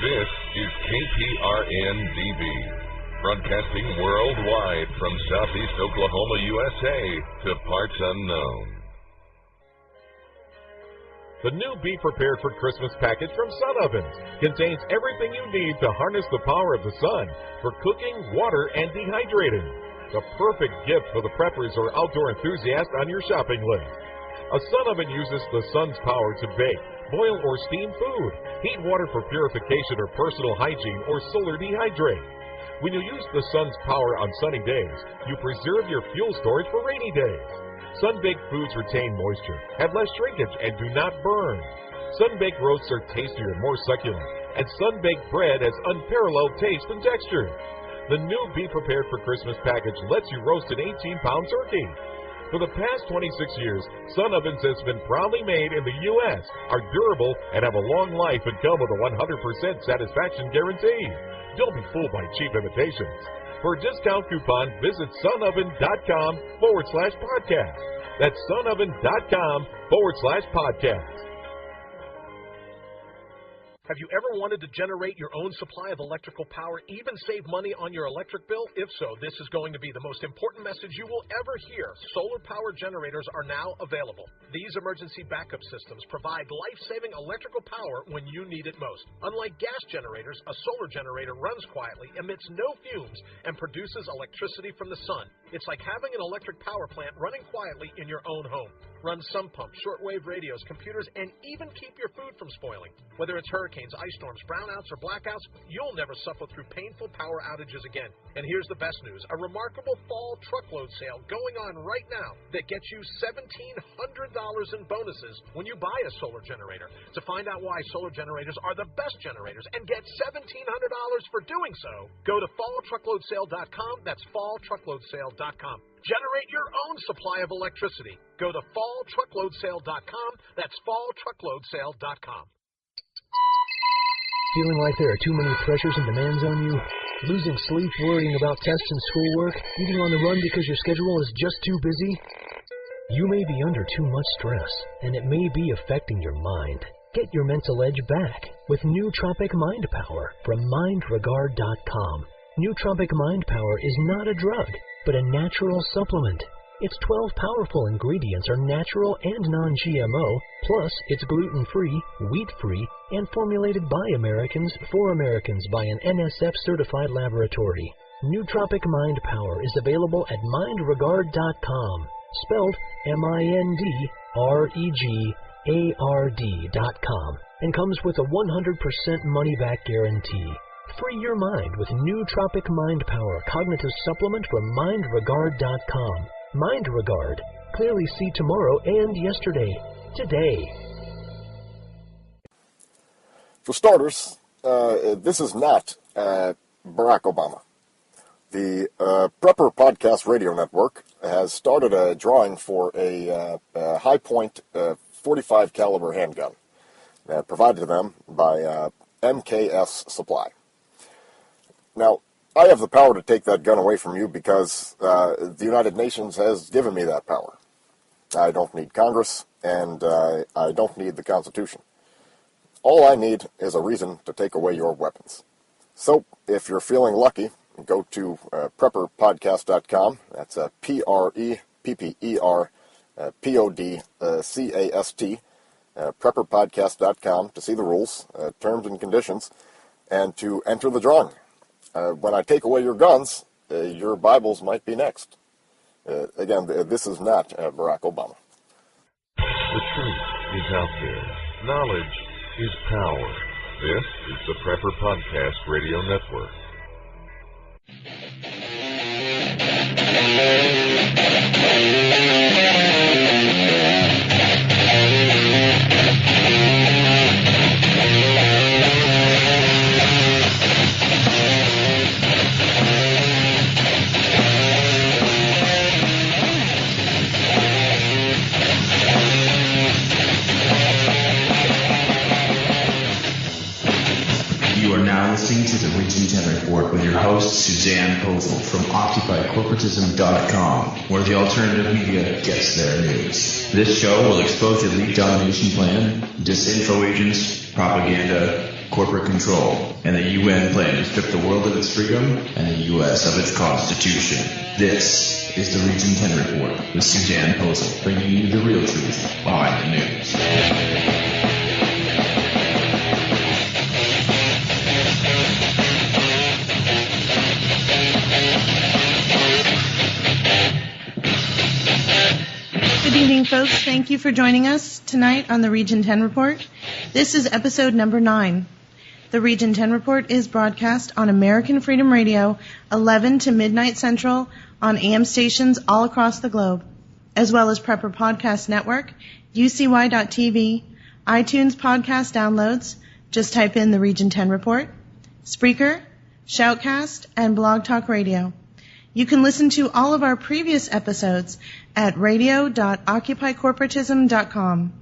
This is KPRN-DB, broadcasting worldwide from southeast Oklahoma, USA, to parts unknown. The new Be Prepared for Christmas package from Sun Ovens contains everything you need to harness the power of the sun for cooking, water, and dehydrating. The perfect gift for the preppers or outdoor enthusiast on your shopping list. A Sun Oven uses the sun's power to bake, boil, or steam food, heat water for purification or personal hygiene, or solar dehydrate. When you use the sun's power on sunny days, you preserve your fuel storage for rainy days. Sun-baked foods retain moisture, have less shrinkage, and do not burn. Sun-baked roasts are tastier and more succulent, and sun-baked bread has unparalleled taste and texture. The new Be Prepared for Christmas package lets you roast an 18-pound turkey. For the past 26 years, Sun Ovens has been proudly made in the U.S., are durable, and have a long life and come with a 100% satisfaction guarantee. Don't be fooled by cheap imitations. For a discount coupon, visit sunoven.com/podcast. That's sunoven.com/podcast. Have you ever wanted to generate your own supply of electrical power, even save money on your electric bill? If so, this is going to be the most important message you will ever hear. Solar power generators are now available. These emergency backup systems provide life-saving electrical power when you need it most. Unlike gas generators, a solar generator runs quietly, emits no fumes, and produces electricity from the sun. It's like having an electric power plant running quietly in your own home. Run sump pumps, shortwave radios, computers, and even keep your food from spoiling. Whether it's hurricanes, ice storms, brownouts, or blackouts, you'll never suffer through painful power outages again. And here's the best news, a remarkable fall truckload sale going on right now that gets you $1,700 in bonuses when you buy a solar generator. To find out why solar generators are the best generators and get $1,700 for doing so, go to falltruckloadsale.com. That's falltruckloadsale.com. Generate your own supply of electricity. Go to falltruckloadsale.com. That's falltruckloadsale.com. Feeling like there are too many pressures and demands on you? Losing sleep worrying about tests and schoolwork? Eating on the run because your schedule is just too busy? You may be under too much stress, and it may be affecting your mind. Get your mental edge back with Nootropic Mind Power from mindregard.com. Nootropic Mind Power is not a drug, but a natural supplement. Its 12 powerful ingredients are natural and non-GMO, plus it's gluten-free, wheat-free, and formulated by Americans for Americans by an NSF-certified laboratory. Nootropic Mind Power is available at mindregard.com, spelled MINDREGARD.com, and comes with a 100% money-back guarantee. Free your mind with Nootropic Mind Power Cognitive Supplement from mindregard.com. MindRegard. Clearly see tomorrow and yesterday. Today. For starters, this is not Barack Obama. The Prepper Podcast Radio Network has started a drawing for a high-point 45 caliber handgun provided to them by MKS Supply. Now, I have the power to take that gun away from you because the United Nations has given me that power. I don't need Congress, and I don't need the Constitution. All I need is a reason to take away your weapons. So, if you're feeling lucky, go to prepperpodcast.com. That's PREPPERPODCAST, prepperpodcast.com, to see the rules, terms and conditions, and to enter the drawing. When I take away your guns, your Bibles might be next. Again, this is not Barack Obama. The truth is out there. Knowledge is power. This is the Prepper Podcast Radio Network. Listening to the Region 10 Report with your host, Susanne Posel from OccupyCorporatism.com, where the alternative media gets their news. This show will expose the elite domination plan, disinfo agents, propaganda, corporate control, and the UN plan to strip the world of its freedom and the US of its constitution. This is the Region 10 Report with Susanne Posel, bringing you the real truth behind the news. Good evening, folks. Thank you for joining us tonight on the Region 10 Report. This is episode number 9. The Region 10 Report is broadcast on American Freedom Radio, 11 to midnight Central, on AM stations all across the globe, as well as Prepper Podcast Network, UCY.TV, iTunes podcast downloads. Just type in the Region 10 Report, Spreaker, Shoutcast, and Blog Talk Radio. You can listen to all of our previous episodes at radio.occupycorporatism.com.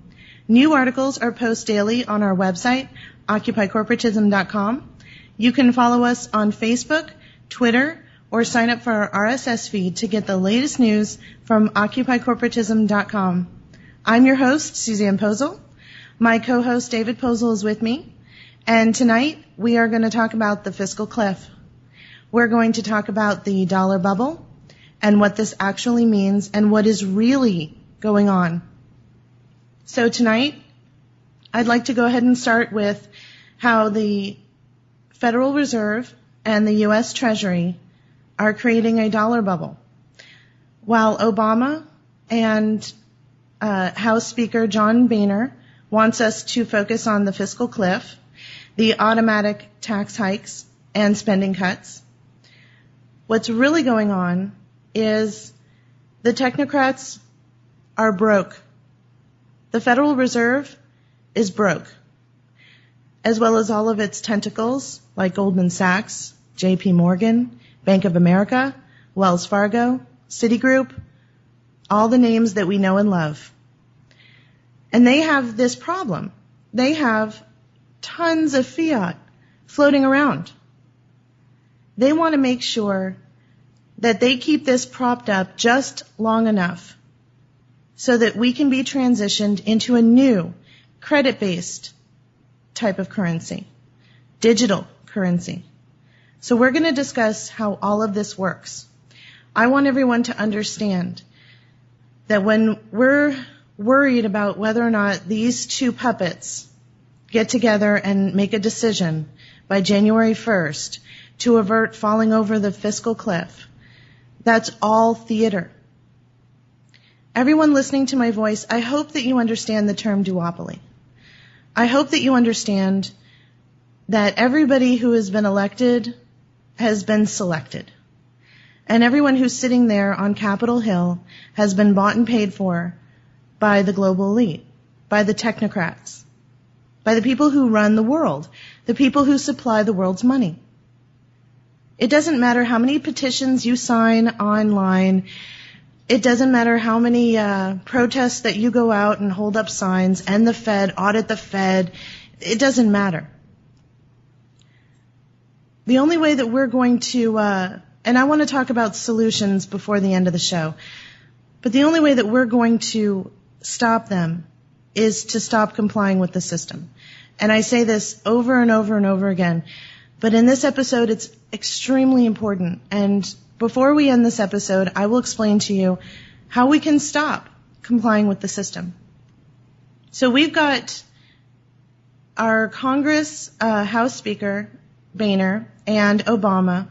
New articles are posted daily on our website, occupycorporatism.com. You can follow us on Facebook, Twitter, or sign up for our RSS feed to get the latest news from occupycorporatism.com. I'm your host, Susanne Posel. My co-host, David Posel, is with me. And tonight, we are going to talk about the fiscal cliff. We're going to talk about the dollar bubble and what this actually means and what is really going on. So tonight, I'd like to go ahead and start with how the Federal Reserve and the U.S. Treasury are creating a dollar bubble. While Obama and House Speaker John Boehner wants us to focus on the fiscal cliff, the automatic tax hikes, and spending cuts, what's really going on is the Technocrats are broke. The Federal Reserve is broke, as well as all of its tentacles like Goldman Sachs, JP Morgan, Bank of America, Wells Fargo, Citigroup, all the names that we know and love. And they have this problem. They have tons of fiat floating around. They want to make sure that they keep this propped up just long enough so that we can be transitioned into a new credit-based type of currency, digital currency. So we're going to discuss how all of this works. I want everyone to understand that when we're worried about whether or not these two puppets get together and make a decision by January 1st to avert falling over the fiscal cliff, that's all theater. Everyone listening to my voice, I hope that you understand the term duopoly. I hope that you understand that everybody who has been elected has been selected. And everyone who's sitting there on Capitol Hill has been bought and paid for by the global elite, by the technocrats, by the people who run the world, the people who supply the world's money. It doesn't matter how many petitions you sign online. It doesn't matter how many protests that you go out and hold up signs, end the Fed, audit the Fed. It doesn't matter. The only way that we're going to, and I want to talk about solutions before the end of the show, but the only way that we're going to stop them is to stop complying with the system. And I say this over and over and over again, but in this episode it's extremely important. And before we end this episode, I will explain to you how we can stop complying with the system. So we've got our Congress, House Speaker Boehner and Obama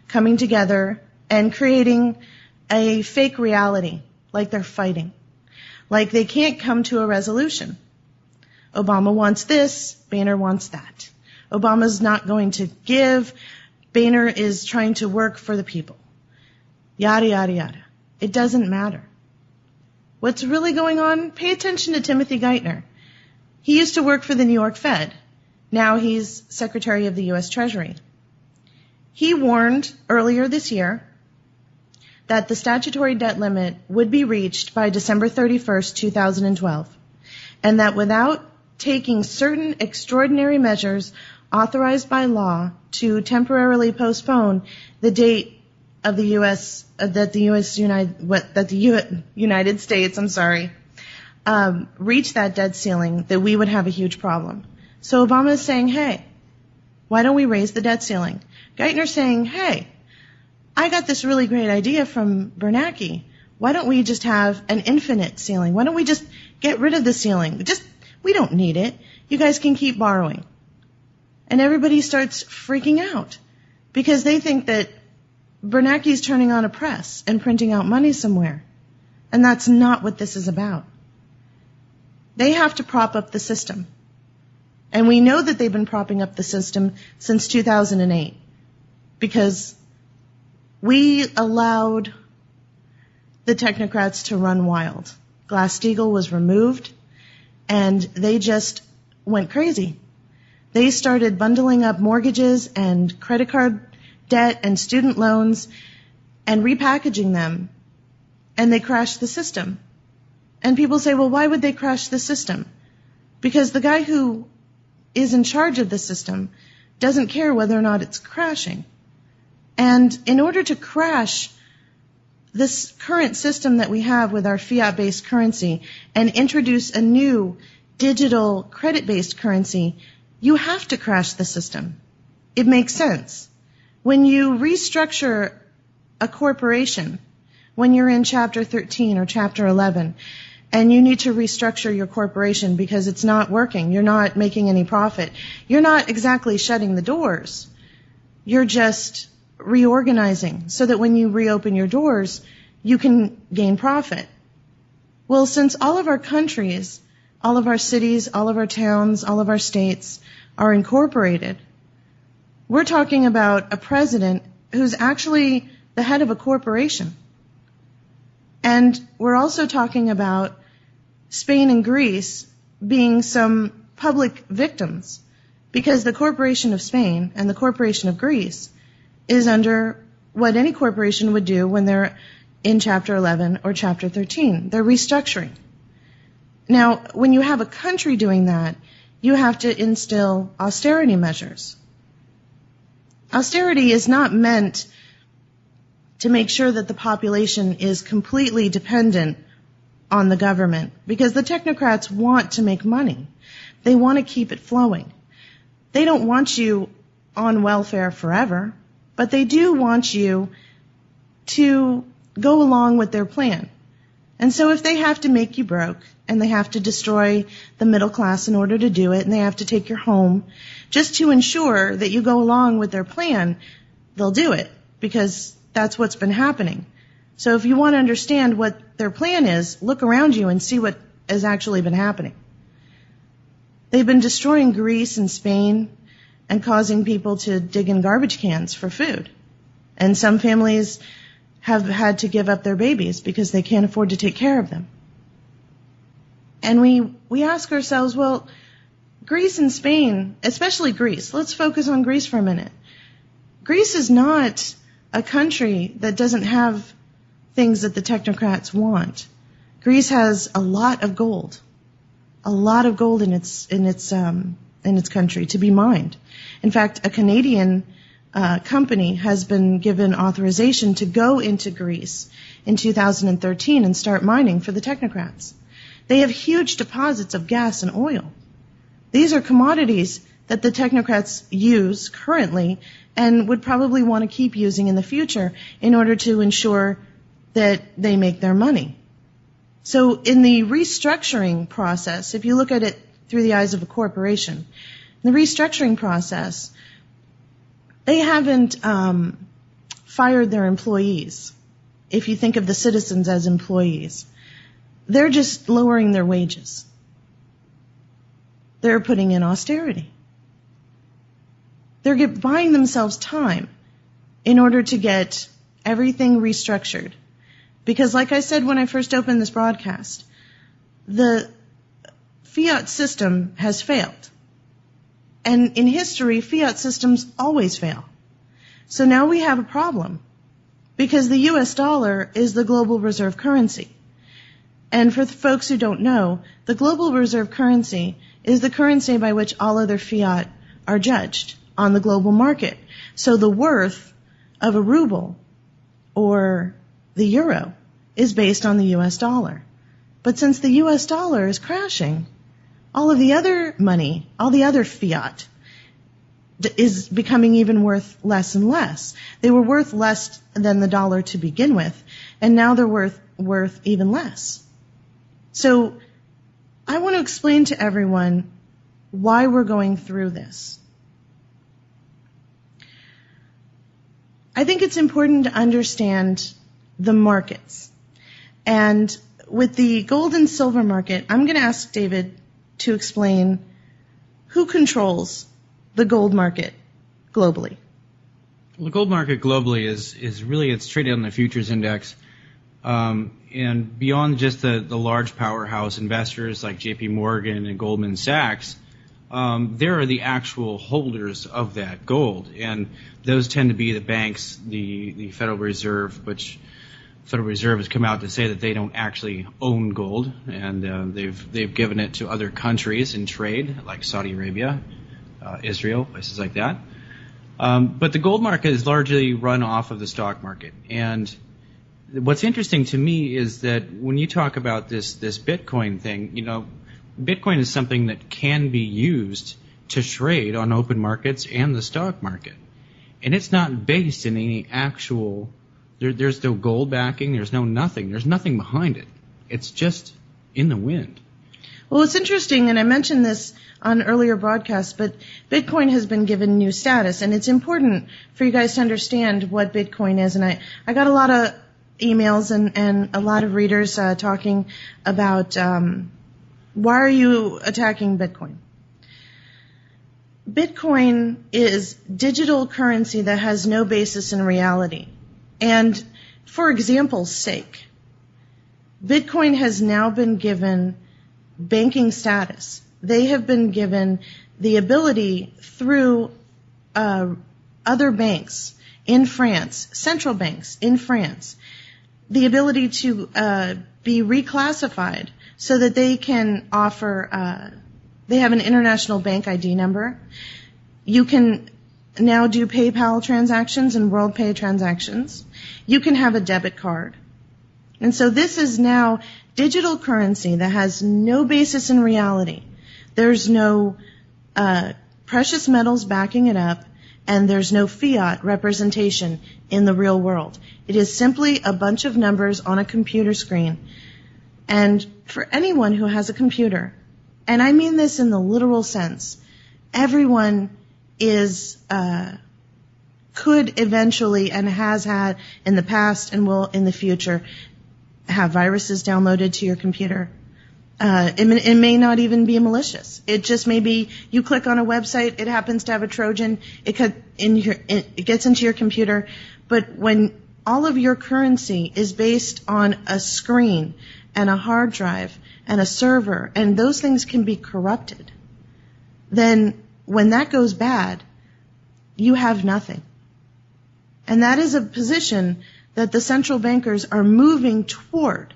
coming together and creating a fake reality, like they're fighting, like they can't come to a resolution. Obama wants this, Boehner wants that. Obama's not going to give, Boehner is trying to work for the people. Yada, yada, yada. It doesn't matter. What's really going on? Pay attention to Timothy Geithner. He used to work for the New York Fed. Now he's Secretary of the U.S. Treasury. He warned earlier this year that the statutory debt limit would be reached by December 31st, 2012, and that without taking certain extraordinary measures authorized by law to temporarily postpone the date of the United States, reach that debt ceiling, that we would have a huge problem. So Obama is saying, hey, Why don't we raise the debt ceiling? Geithner's saying, hey, I got this really great idea from Bernanke. Why don't we just have an infinite ceiling? Why don't we just get rid of the ceiling? We don't need it. You guys can keep borrowing. And everybody starts freaking out because they think that Bernanke's turning on a press and printing out money somewhere. And that's not what this is about. They have to prop up the system. And we know that they've been propping up the system since 2008 because we allowed the technocrats to run wild. Glass-Steagall was removed, and they just went crazy. They started bundling up mortgages and credit card debt and student loans and repackaging them, and they crashed the system. And people say, well, why would they crash the system? Because the guy who is in charge of the system doesn't care whether or not it's crashing. And in order to crash this current system that we have with our fiat-based currency and introduce a new digital credit-based currency, you have to crash the system. It makes sense. When you restructure a corporation, when you're in Chapter 13 or Chapter 11, and you need to restructure your corporation because it's not working, you're not making any profit, you're not exactly shutting the doors. You're just reorganizing so that when you reopen your doors, you can gain profit. Well, since all of our countries, all of our cities, all of our towns, all of our states are incorporated, we're talking about a president who's actually the head of a corporation. And we're also talking about Spain and Greece being some public victims because the Corporation of Spain and the Corporation of Greece is under what any corporation would do when they're in Chapter 11 or Chapter 13. They're restructuring. Now, when you have a country doing that, you have to instill austerity measures. Austerity is not meant to make sure that the population is completely dependent on the government, because the technocrats want to make money. They want to keep it flowing. They don't want you on welfare forever, but they do want you to go along with their plan. And so if they have to make you broke, and they have to destroy the middle class in order to do it, and they have to take your home just to ensure that you go along with their plan, they'll do it, because that's what's been happening. So if you want to understand what their plan is, look around you and see what has actually been happening. They've been destroying Greece and Spain and causing people to dig in garbage cans for food. And some families have had to give up their babies because they can't afford to take care of them. And we ask ourselves, well, Greece and Spain, especially Greece, let's focus on Greece for a minute. Greece is not a country that doesn't have things that the technocrats want. Greece has a lot of gold in its country to be mined. In fact, a Canadian company has been given authorization to go into Greece in 2013 and start mining for the technocrats. They have huge deposits of gas and oil. These are commodities that the technocrats use currently and would probably want to keep using in the future in order to ensure that they make their money. So in the restructuring process, if you look at it through the eyes of a corporation, the restructuring process, they haven't fired their employees. If you think of the citizens as employees, they're just lowering their wages. They're putting in austerity. They're buying themselves time in order to get everything restructured. Because like I said when I first opened this broadcast, the fiat system has failed. And in history, fiat systems always fail. So now we have a problem because the US dollar is the global reserve currency. And for the folks who don't know, the global reserve currency is the currency by which all other fiat are judged on the global market. So the worth of a ruble or the euro is based on the US dollar. But since the US dollar is crashing, all of the other money, all the other fiat, is becoming even worth less and less. They were worth less than the dollar to begin with, and now they're worth even less. So I want to explain to everyone why we're going through this. I think it's important to understand the markets. And with the gold and silver market, I'm going to ask David to explain who controls the gold market globally. Well, the gold market globally is really, it's traded on the futures index. And beyond just the large powerhouse investors like JP Morgan and Goldman Sachs, there are the actual holders of that gold. And those tend to be the banks, the Federal Reserve, which Federal Reserve has come out to say that they don't actually own gold, and they've given it to other countries in trade, like Saudi Arabia, Israel, places like that. But the gold market is largely run off of the stock market. And what's interesting to me is that when you talk about this Bitcoin thing, Bitcoin is something that can be used to trade on open markets and the stock market. And it's not based in any actual, there's no gold backing, there's nothing behind it. It's just in the wind. Well, it's interesting, and I mentioned this on earlier broadcasts, but Bitcoin has been given new status, and it's important for you guys to understand what Bitcoin is. And I got a lot of emails and a lot of readers talking about why are you attacking Bitcoin? Bitcoin is digital currency that has no basis in reality. And for example's sake, Bitcoin has now been given banking status. They have been given the ability through other banks in France, central banks in France, the ability to be reclassified so that they can offer, they have an international bank ID number. You can now do PayPal transactions and WorldPay transactions. You can have a debit card. And so this is now digital currency that has no basis in reality. There's no precious metals backing it up, and there's no fiat representation in the real world. It is simply a bunch of numbers on a computer screen. And for anyone who has a computer, and I mean this in the literal sense, everyone could eventually and has had in the past and will in the future have viruses downloaded to your computer. It may not even be malicious. It just may be you click on a website, it happens to have a Trojan, it gets into your computer. But when all of your currency is based on a screen and a hard drive and a server, and those things can be corrupted, then when that goes bad, you have nothing. And that is a position that the central bankers are moving toward.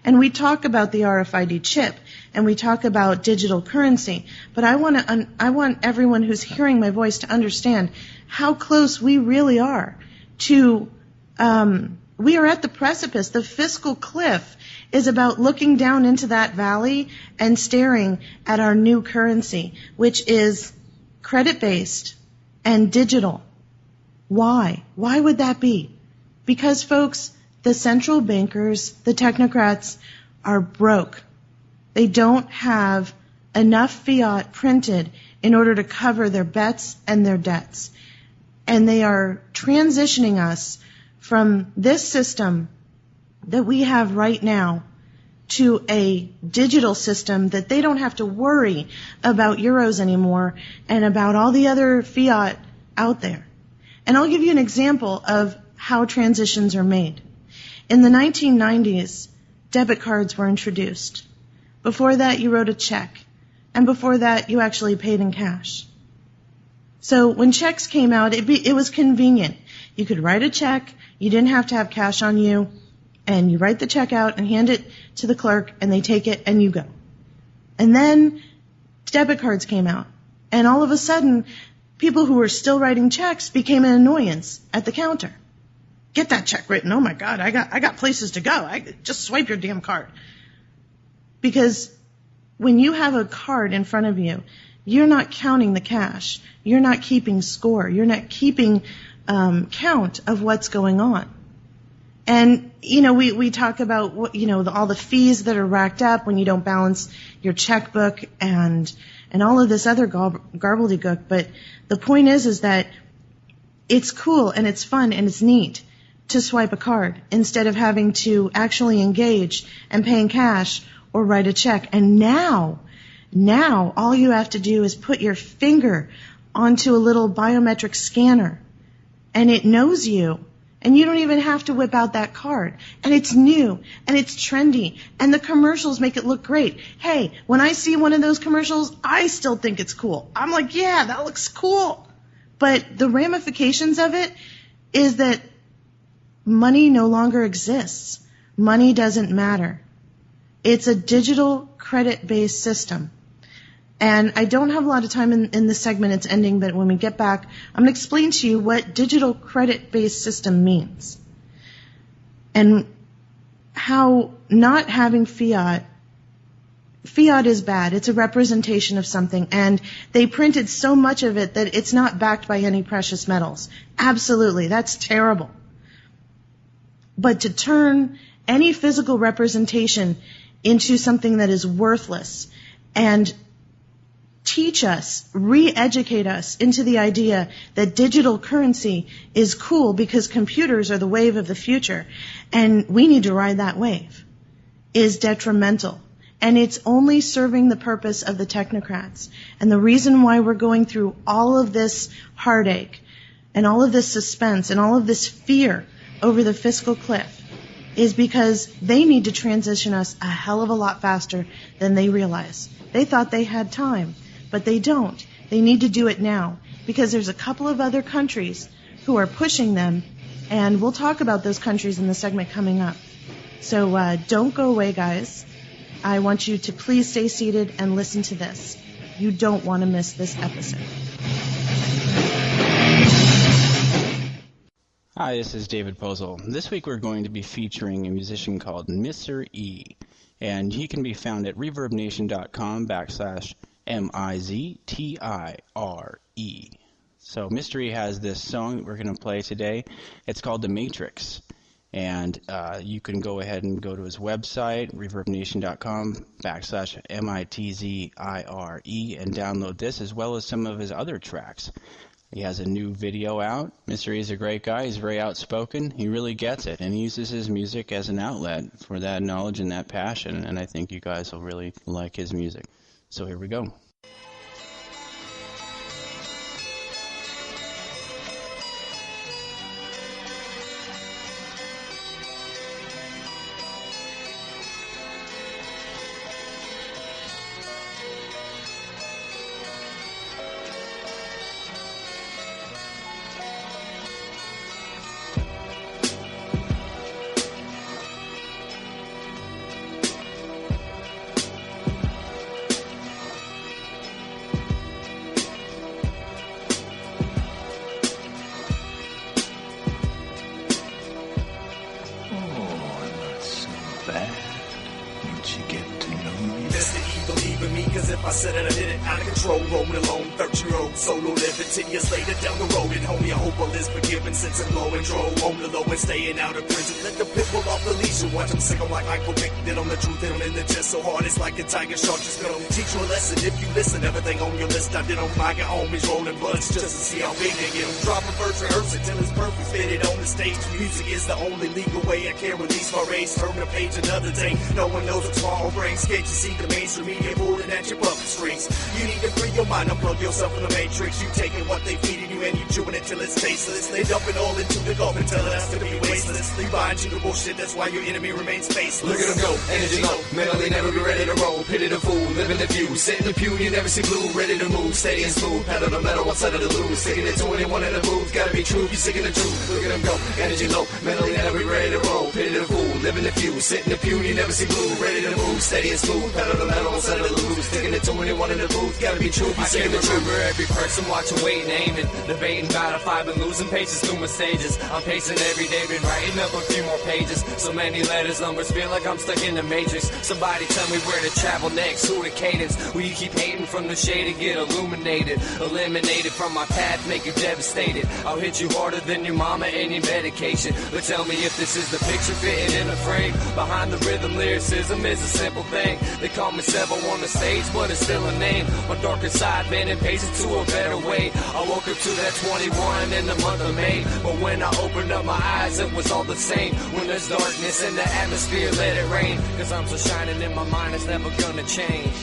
And we talk about the RFID chip, and we talk about digital currency, but I want everyone who's hearing my voice to understand how close we really are to, we are at the precipice. The fiscal cliff is about looking down into that valley and staring at our new currency, which is credit-based and digital. Why? Why would that be? Because, folks, the central bankers, the technocrats, are broke. They don't have enough fiat printed in order to cover their bets and their debts. And they are transitioning us from this system that we have right now to a digital system that they don't have to worry about euros anymore and about all the other fiat out there. And I'll give you an example of how transitions are made. In the 1990s, debit cards were introduced. Before that, you wrote a check. And before that, you actually paid in cash. So when checks came out, it was convenient. You could write a check, you didn't have to have cash on you, and you write the check out and hand it to the clerk, and they take it, and you go. And then debit cards came out. And all of a sudden, people who were still writing checks became an annoyance at the counter. Get that check written. Oh my God, I got places to go. Just swipe your damn card. Because when you have a card in front of you, you're not counting the cash. You're not keeping score. You're not keeping count of what's going on. And, we talk about, all the fees that are racked up when you don't balance your checkbook and all of this other gobbledygook. But the point is that it's cool and it's fun and it's neat to swipe a card instead of having to actually engage and paying cash or write a check. And now all you have to do is put your finger onto a little biometric scanner and it knows you. And you don't even have to whip out that card. And it's new, and it's trendy, and the commercials make it look great. Hey, when I see one of those commercials, I still think it's cool. I'm like, yeah, that looks cool. But the ramifications of it is that money no longer exists. Money doesn't matter. It's a digital credit-based system. And I don't have a lot of time in this segment. It's ending, but when we get back, I'm going to explain to you what digital credit-based system means and how not having fiat is bad. It's a representation of something, and they printed so much of it that it's not backed by any precious metals. Absolutely, that's terrible. But to turn any physical representation into something that is worthless and teach us, re-educate us into the idea that digital currency is cool because computers are the wave of the future and we need to ride that wave, is detrimental. And it's only serving the purpose of the technocrats. And the reason why we're going through all of this heartache and all of this suspense and all of this fear over the fiscal cliff is because they need to transition us a hell of a lot faster than they realize. They thought they had time. But they don't. They need to do it now because there's a couple of other countries who are pushing them, and we'll talk about those countries in the segment coming up. So don't go away, guys. I want you to please stay seated and listen to this. You don't want to miss this episode. Hi, this is David Posel. This week we're going to be featuring a musician called Mr. E, and he can be found at reverbnation.com/MIZTIRE. So Mystery has this song that we're going to play today. It's called The Matrix. And you can go ahead and go to his website, reverbnation.com/MITZIRE, and download this as well as some of his other tracks. He has a new video out. Mystery is a great guy. He's very outspoken. He really gets it. And he uses his music as an outlet for that knowledge and that passion. And I think you guys will really like his music. So here we go. Solo living 10 years later down the road, and homie, I hope all is forgiven since I'm low and drove on the low and staying out of prison. Let the pit pull off the leash and watch them sick. I'm like I'm convicted on the truth, and I'm in the chest so hard it's like a tiger shark just gonna teach you a lesson. If you listen, everything on your list I did on my homies rolling bloods just to see how big they get them. Dropping verse, rehearse it till it's perfect fitted on the stage. Music is the only legal way I can release my race. Turn the page another day. No one knows what tomorrow brings. Can't you see the mainstream media pulling at your puppet strings? You need to free your mind, unplug yourself from the matrix. You taking what they feeding you and you chewing it till it's tasteless. They dumping all into the gulf and telling us to be wasteless. They buying you the bullshit, that's why your enemy remains faceless. Look at them go, energy low, mentally never be ready to roll. Pity the fool, living the view, sit in the pew, you never see blue. Ready to move, steady and smooth, pedal the metal, what's under the lose. Sticking it to anyone in the booth, gotta be true, you sick of the truth. Look at them go, energy low, mentally never be ready to roll. Pity the fool, living the view, sit in the pew, you never see blue. Ready to move, steady and smooth, pedal the metal, what's under the lose. Sticking it to anyone in the booth, gotta be true, you sick of the truth. Remember every person watching, waiting, aiming. Debating about if I've been losing paces through my stages. I'm pacing every day, been writing up a few more pages. So many letters, numbers, feel like I'm stuck in the matrix. Somebody tell me where to travel next, who the cadence. Will you keep hating from the shade and get illuminated? Eliminated from my path, make you devastated. I'll hit you harder than your mama and your medication. But tell me if this is the picture fitting in a frame. Behind the rhythm, lyricism is a simple thing. They call me Sevo on the stage, but it's still a name. My darker side, bending paces to a better way. I woke up to that 21 in the month of May. But when I opened up my eyes, it was all the same. When there's darkness in the atmosphere, let it rain. Cause I'm so shining in my mind, it's never gonna change.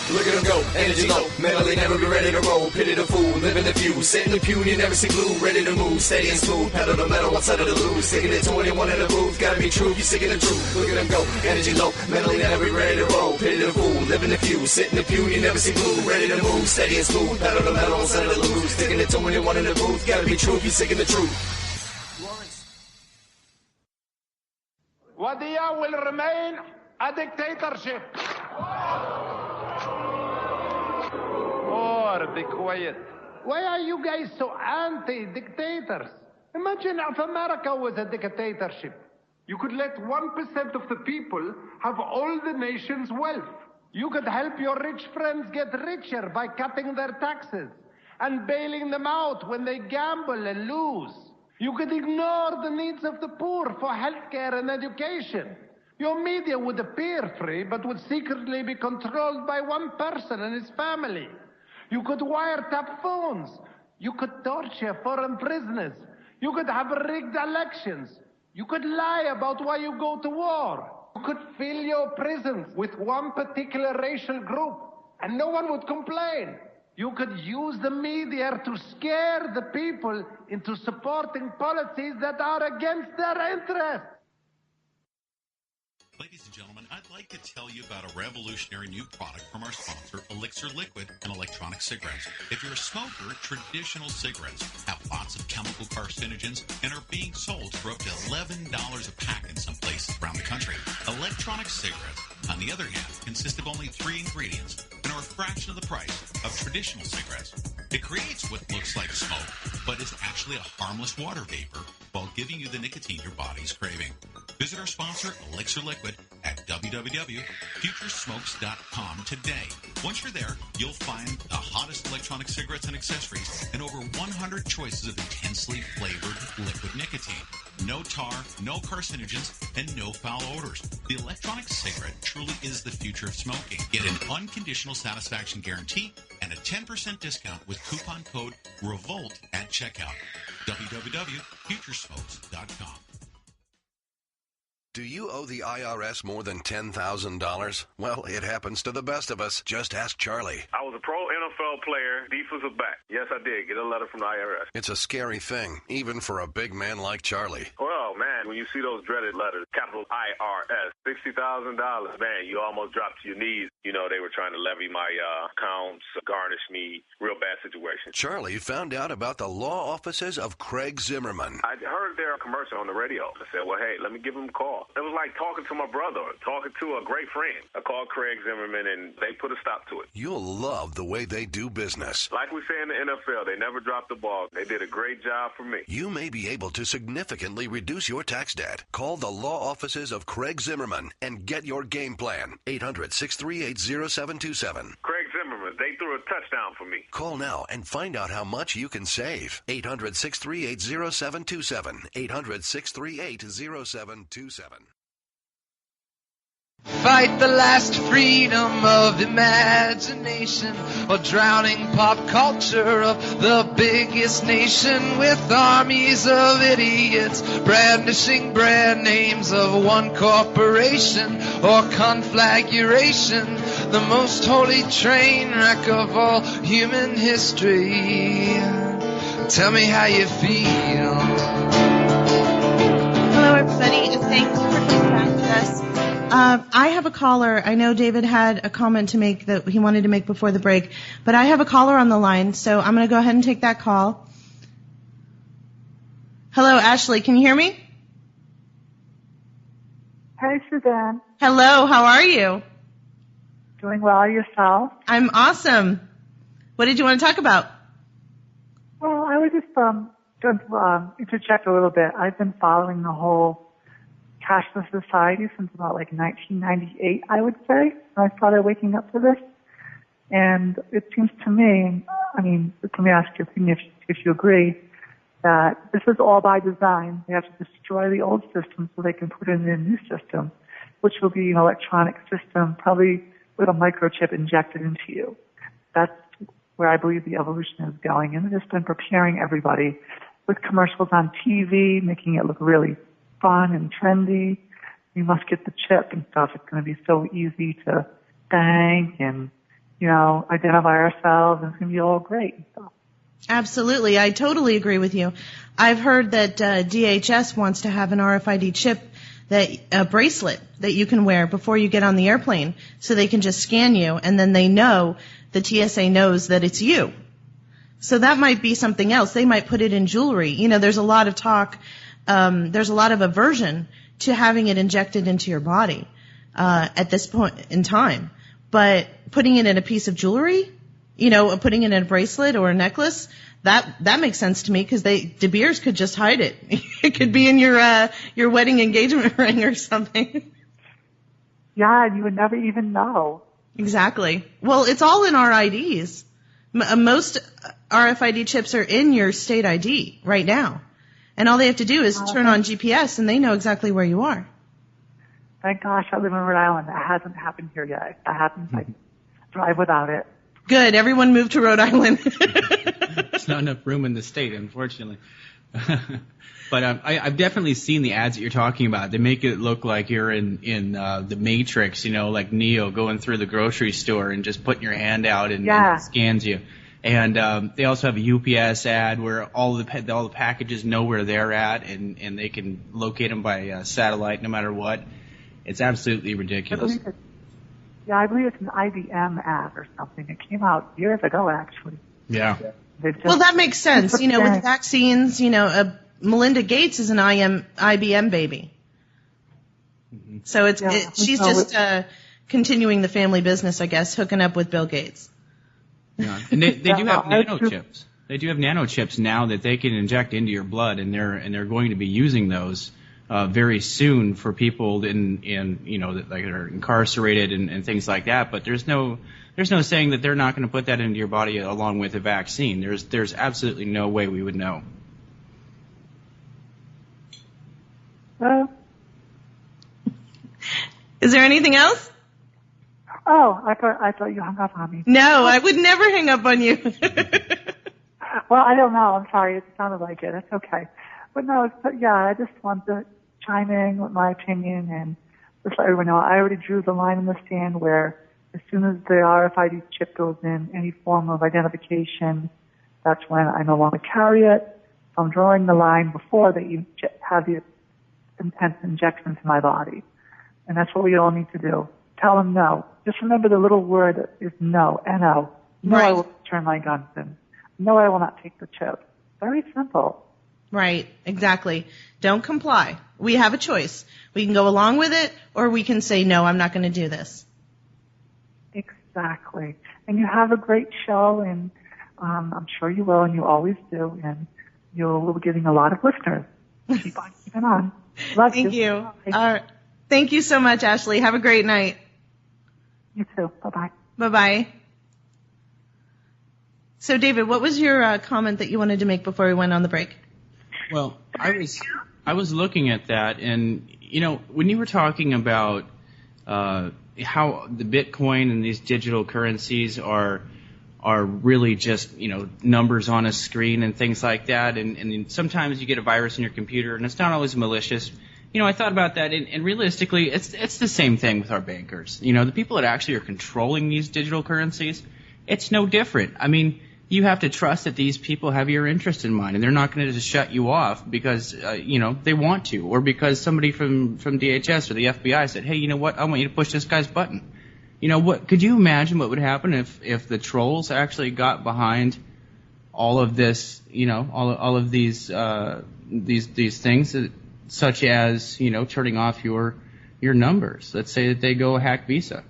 Look at them go, energy low, mentally never be ready to roll. Pity the fool, living the few, sit in the pew, you never see blue. Ready to move, steady and smooth, pedal the metal, one side of the lose. Sticking it 21 in the booth, gotta be true, you sticking the truth. Look at them go, energy low, mentally never be ready to roll. Pity the fool, living the few, sit in the pew, you never see blue. Ready to move, steady and smooth, pedal the metal, one side of the lose. Sticking it 21 in the booth, gotta be true, you sticking the truth. Wadia will remain a dictatorship. Oh, be quiet. Why are you guys so anti-dictators? Imagine if America was a dictatorship. You could let 1% of the people have all the nation's wealth. You could help your rich friends get richer by cutting their taxes and bailing them out when they gamble and lose. You could ignore the needs of the poor for healthcare and education. Your media would appear free, but would secretly be controlled by one person and his family. You could wiretap phones. You could torture foreign prisoners. You could have rigged elections. You could lie about why you go to war. You could fill your prisons with one particular racial group, and no one would complain. You could use the media to scare the people into supporting policies that are against their interests. Ladies and gentlemen, I'd like to tell you about a revolutionary new product from our sponsor, Elixir Liquid and Electronic Cigarettes. If you're a smoker, traditional cigarettes have lots of chemical carcinogens and are being sold for up to $11 a pack in some places around the country. Electronic cigarettes, on the other hand, consist of only 3 ingredients and are a fraction of the price of traditional cigarettes. It creates what looks like smoke, but is actually a harmless water vapor while giving you the nicotine your body's craving. Visit our sponsor, Elixir Liquid, at www.futuresmokes.com today. Once you're there, you'll find the hottest electronic cigarettes and accessories and over 100 choices of intensely flavored liquid nicotine. No tar, no carcinogens, and no foul odors. The electronic cigarette truly is the future of smoking. Get an unconditional satisfaction guarantee and a 10% discount with coupon code REVOLT at checkout. www.futuresmokes.com. Do you owe the IRS more than $10,000? Well, it happens to the best of us. Just ask Charlie. I was a pro NFL player, defensive back. Yes, I did get a letter from the IRS. It's a scary thing, even for a big man like Charlie. Well, man, when you see those dreaded letters, capital IRS, $60,000, man, you almost drop to your knees. You know, they were trying to levy my accounts, garnish me, real bad situation. Charlie found out about the law offices of Craig Zimmerman. I heard their commercial on the radio. I said, well, hey, let me give them a call. It was like talking to my brother, talking to a great friend. I called Craig Zimmerman, and they put a stop to it. You'll love the way they do business. Like we say in the NFL, they never dropped the ball. They did a great job for me. You may be able to significantly reduce your tax debt. Call the law offices of Craig Zimmerman and get your game plan. 800-638-0727. Craig Zimmerman, they threw a touchdown for me. Call now and find out how much you can save. 800-638-0727. 800-638-0727. Fight the last freedom of imagination, or drowning pop culture of the biggest nation with armies of idiots brandishing brand names of one corporation, or conflagration, the most holy train wreck of all human history. Tell me how you feel. Hello, everybody, and thanks for coming back to us. I have a caller. I know David had a comment to make that he wanted to make before the break, but I have a caller on the line, so I'm going to go ahead and take that call. Hello, Ashley. Can you hear me? Hi, Suzanne. Hello. How are you? Doing well. Yourself? I'm awesome. What did you want to talk about? Well, I I was just going to interject a little bit. I've been following the whole cashless society since about like 1998, I would say. I started waking up to this. And it seems to me, I mean, let me ask your opinion if you agree, that this is all by design. They have to destroy the old system so they can put in a new system, which will be an electronic system, probably with a microchip injected into you. That's where I believe the evolution is going. And they've just been preparing everybody with commercials on TV, making it look really fun and trendy. We must get the chip and stuff. It's going to be so easy to bank and, identify ourselves, and it's going to be all great and stuff. Absolutely. I totally agree with you. I've heard that DHS wants to have an RFID chip, a bracelet that you can wear before you get on the airplane, so they can just scan you, and then the TSA knows that it's you. So that might be something else. They might put it in jewelry. There's a lot of talk, there's a lot of aversion to having it injected into your body at this point in time. But putting it in a piece of jewelry, putting it in a bracelet or a necklace, that makes sense to me, because De Beers could just hide it. It could be in your wedding engagement ring or something. Yeah, and you would never even know. Exactly. Well, it's all in our IDs. Most RFID chips are in your state ID right now. And all they have to do is turn on GPS, and they know exactly where you are. Thank gosh I live in Rhode Island. That hasn't happened here yet. If that happens, I drive without it. Good. Everyone moved to Rhode Island. There's not enough room in the state, unfortunately. But I've definitely seen the ads that you're talking about. They make it look like you're in the Matrix, like Neo going through the grocery store and just putting your hand out and it scans you. And they also have a UPS ad where all the packages know where they're at, and they can locate them by satellite no matter what. It's absolutely ridiculous. I believe it's an IBM ad or something. It came out years ago, actually. Yeah. Well, that makes sense. With vaccines, Melinda Gates is an IBM baby. Mm-hmm. So she's just continuing the family business, I guess, hooking up with Bill Gates. Yeah. And they do have nanochips. They do have nanochips now that they can inject into your blood, and they're going to be using those very soon for people that are incarcerated and things like that. But there's no saying that they're not going to put that into your body along with a vaccine. There's absolutely no way we would know. Is there anything else? Oh, I thought you hung up on me. No, I would never hang up on you. Well, I don't know. I'm sorry. It sounded like it. It's okay. But no, I just want to chime in with my opinion and just let everyone know I already drew the line in the sand where as soon as the RFID chip goes in any form of identification, that's when I no longer carry it. So I'm drawing the line before they even have the intense injection into my body. And that's what we all need to do. Tell them no. Just remember the little word is no, N-O. No, right. I will turn my guns in. No, I will not take the chip. Very simple. Right, exactly. Don't comply. We have a choice. We can go along with it, or we can say, no, I'm not going to do this. Exactly. And you have a great show, and I'm sure you will, and you always do, and you'll be getting a lot of listeners. Keep on keeping on. Love Thank you. Thank you so much, Ashley. Have a great night. You too. Bye-bye. Bye-bye. So, David, what was your comment that you wanted to make before we went on the break? Well, I was looking at that, and when you were talking about how the Bitcoin and these digital currencies are really just numbers on a screen and things like that, and sometimes you get a virus in your computer, and it's not always malicious. I thought about that, and realistically, it's the same thing with our bankers. The people that actually are controlling these digital currencies, it's no different. I mean, you have to trust that these people have your interest in mind, and they're not going to just shut you off because, they want to, or because somebody from DHS or the FBI said, hey, you know what, I want you to push this guy's button. Could you imagine what would happen if the trolls actually got behind all of this, all of these things, such as, turning off your numbers. Let's say that they go hack Visa,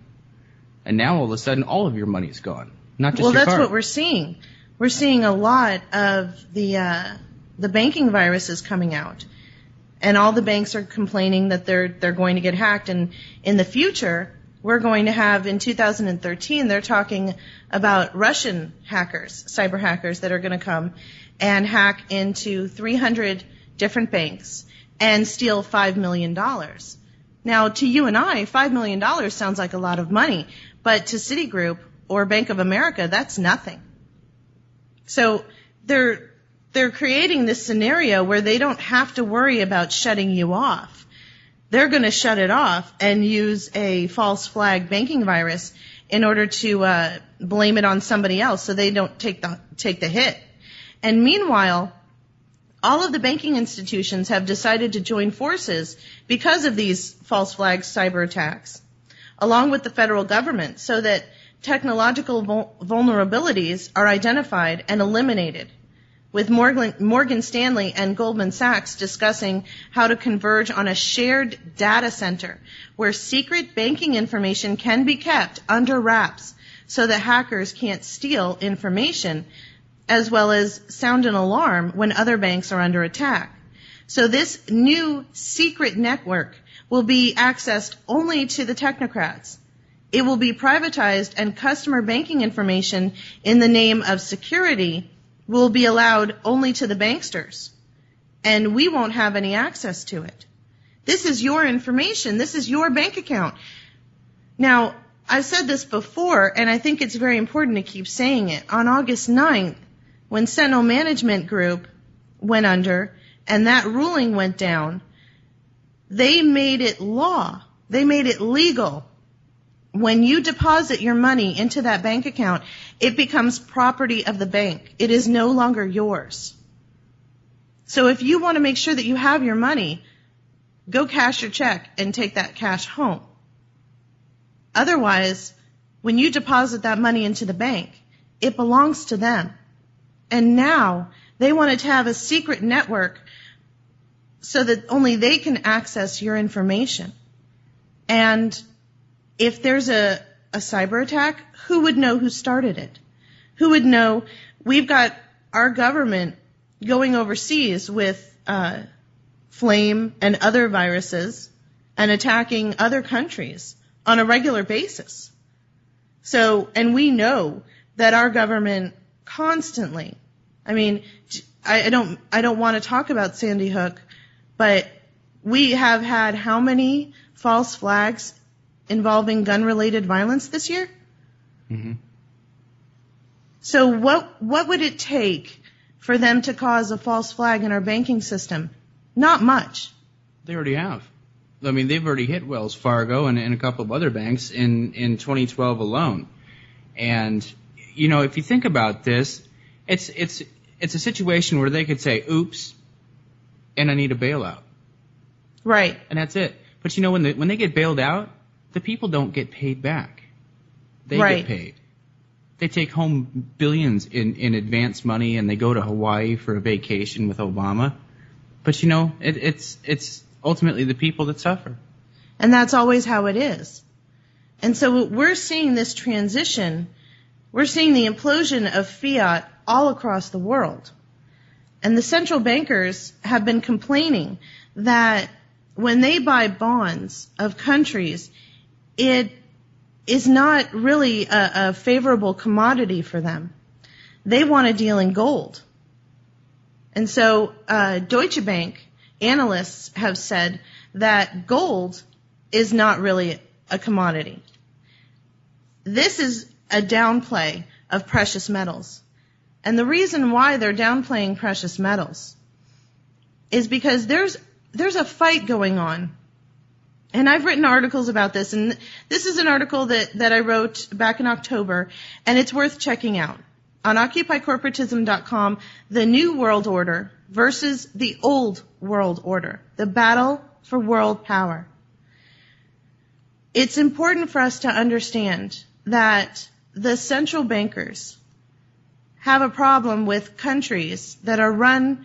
and now all of a sudden all of your money's gone. Not just well, your that's card. what we're seeing. we're seeing a lot of the banking viruses coming out. And all the banks are complaining that they're going to get hacked. And in the future, we're going to have, in 2013, they're talking about Russian hackers, cyber hackers, that are going to come and hack into 300 different banks and steal $5 million. Now, to you and I, $5 million sounds like a lot of money, but to Citigroup or Bank of America, that's nothing. So they're creating this scenario where they don't have to worry about shutting you off. They're going to shut it off and use a false flag banking virus in order to blame it on somebody else so they don't take the hit. And meanwhile, all of the banking institutions have decided to join forces because of these false flag cyber attacks, along with the federal government, so that technological vulnerabilities are identified and eliminated, with Morgan Stanley and Goldman Sachs discussing how to converge on a shared data center where secret banking information can be kept under wraps so that hackers can't steal information, as well as sound an alarm when other banks are under attack. So this new secret network will be accessed only to the technocrats. It will be privatized, and customer banking information in the name of security will be allowed only to the banksters, and we won't have any access to it. This is your information. This is your bank account. Now, I've said this before, and I think it's very important to keep saying it. On August 9th, when Sentinel Management Group went under and that ruling went down, they made it law. They made it legal. When you deposit your money into that bank account, it becomes property of the bank. It is no longer yours. So if you want to make sure that you have your money, go cash your check and take that cash home. Otherwise, when you deposit that money into the bank, it belongs to them. And now they wanted to have a secret network so that only they can access your information. And if there's a cyber attack, who would know who started it? Who would know? We've got our government going overseas with Flame and other viruses and attacking other countries on a regular basis. So, and we know that our government constantly, I mean, I don't want to talk about Sandy Hook, but we have had how many false flags involving gun-related violence this year? Mm-hmm. So what would it take for them to cause a false flag in our banking system? Not much. They already have. I mean, they've already hit Wells Fargo and a couple of other banks in 2012 alone. And, you know, if you think about this, it's a situation where they could say, oops, and I need a bailout. Right. And that's it. But, you know, when they get bailed out, the people don't get paid back. They get paid. They take home billions in advance money, and they go to Hawaii for a vacation with Obama. But, you know, it's ultimately the people that suffer. And that's always how it is. And so we're seeing this transition. We're seeing the implosion of fiat all across the world. And the central bankers have been complaining that when they buy bonds of countries, it is not really a favorable commodity for them. They want to deal in gold. And so Deutsche Bank analysts have said that gold is not really a commodity. This is a downplay of precious metals. And the reason why they're downplaying precious metals is because there's a fight going on. And I've written articles about this, and this is an article that I wrote back in October, and it's worth checking out. On OccupyCorporatism.com, the New World Order versus the Old World Order, the battle for world power. It's important for us to understand that the central bankers have a problem with countries that are run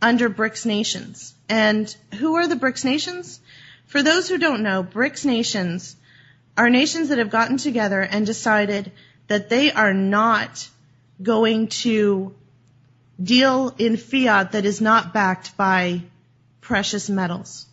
under BRICs nations. And who are the BRICs nations? For those who don't know, BRICs nations are nations that have gotten together and decided that they are not going to deal in fiat that is not backed by precious metals.